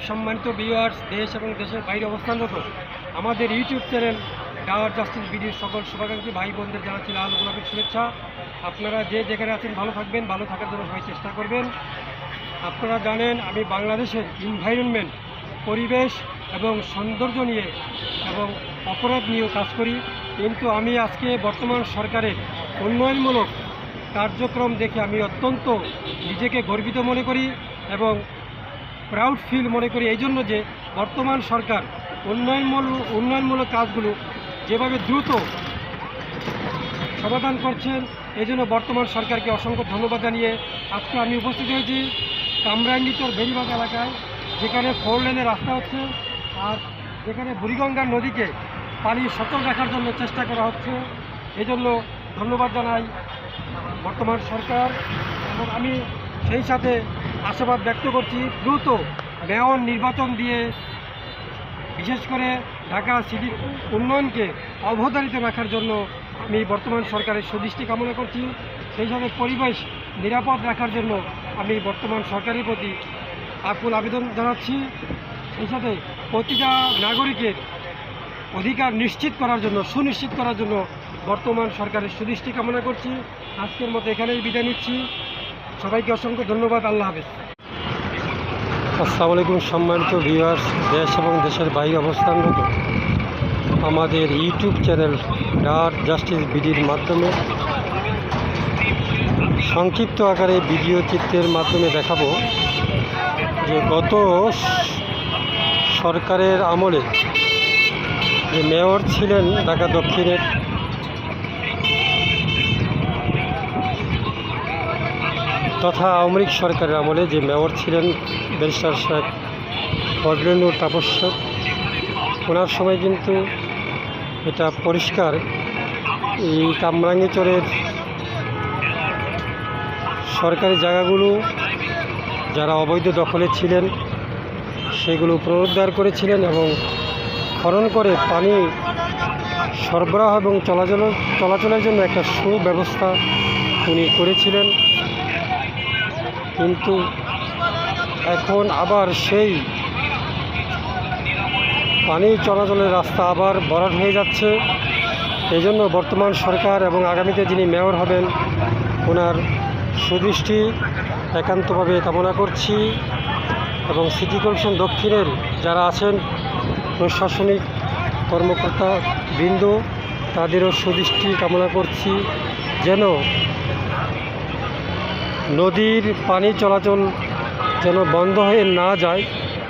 সম্মানিত ভিউয়ার্স, দেশ এবং দেশের বাইরে অবস্থানরত আমাদের ইউটিউব চ্যানেল ডাওয়ার জাস্টিস ভিডিওর সকল শুভাকাঙ্ক্ষী ভাই বোনদের জানাচ্ছি লাল গোলাপের শুভেচ্ছা। আপনারা যে যেখানে আছেন ভালো থাকবেন, ভালো থাকার জন্য সবাই চেষ্টা করবেন। আপনারা জানেন আমি বাংলাদেশের এনভায়রনমেন্ট, পরিবেশ এবং সৌন্দর্য নিয়ে এবং অপরাধ নিয়েও কাজ করি, কিন্তু আমি আজকে বর্তমান সরকারের উন্নয়নমূলক কার্যক্রম দেখে আমি অত্যন্ত নিজেকে গর্বিত মনে করি এবং প্রাউড ফিল মনে করি, এই জন্য যে বর্তমান সরকার উন্নয়নমূলক কাজগুলো যেভাবে দ্রুত সমাধান করছেন, এই জন্য বর্তমান সরকারকে অসংখ্য ধন্যবাদ জানিয়ে আজকে আমি উপস্থিত হয়েছি কামরাঙ্গীচর বেরিবাগ এলাকায়, যেখানে 4 লেনের রাস্তা হচ্ছে আর যেখানে বুড়িগঙ্গার নদীকে পানি সচল রাখার জন্য চেষ্টা করা হচ্ছে। এই জন্য ধন্যবাদ জানাই বর্তমান সরকার এবং আমি সেই সাথে আশাবাদ ব্যক্ত করছি দ্রুত মেয়র নির্বাচন দিয়ে বিশেষ করে ঢাকা সিটির উন্নয়নকে অবধারিত রাখার জন্য আমি বর্তমান সরকারের সুদৃষ্টি কামনা করছি। সেই সাথে পরিবেশ নিরাপদ রাখার জন্য আমি বর্তমান সরকারের প্রতি আকুল আবেদন জানাচ্ছি। সেই সাথে প্রতিটা নাগরিকের অধিকার সুনিশ্চিত করার জন্য বর্তমান সরকারের সুদৃষ্টি কামনা করছি। আজকের মতো এখানেই বিদায় নিচ্ছি। সবাইকে অসংখ্য ধন্যবাদ। আল্লাহ হাফেজ। আসসালামু আলাইকুম সম্মানিত ভিউয়ার্স, দেশ এবং দেশের বাইরে অবস্থানরত আমাদের ইউটিউব চ্যানেল ডাওয়ার জাস্টিস ভিডিওর মাধ্যমে সংক্ষিপ্ত আকারে ভিডিও চিত্রের মাধ্যমে দেখাবো যে গত সরকারের আমলে যে মেয়র ছিলেন ঢাকা দক্ষিণের, তথা আওয়ামী লীগ সরকারের আমলে যে মেয়র ছিলেন ব্যারিস্টার শেখ ফজলুল তাপস্বর, ওনার সময় কিন্তু এটা পরিষ্কার এই কামরাঙ্গীচরের সরকারি জায়গাগুলো যারা অবৈধ দখলে ছিলেন সেগুলো পুনরুদ্ধার করেছিলেন এবং খনন করে পানি সরবরাহ এবং চলাচলের জন্য একটা সুব্যবস্থা উনি করেছিলেন। কিন্তু এখন আবার সেই পানি চলাচলের রাস্তা আবার ভরাট হয়ে যাচ্ছে। এই জন্য বর্তমান সরকার এবং আগামীতে যিনি মেয়র হবেন ওনার সুদৃষ্টি একান্তভাবে কামনা করছি এবং সিটি কর্পোরেশন দক্ষিণের যারা আছেন প্রশাসনিক কর্মকর্তা বৃন্দ তাদেরও সুদৃষ্টি কামনা করছি, যেন নদীর পানি চলাচল যেন বন্ধ হয়ে না যায়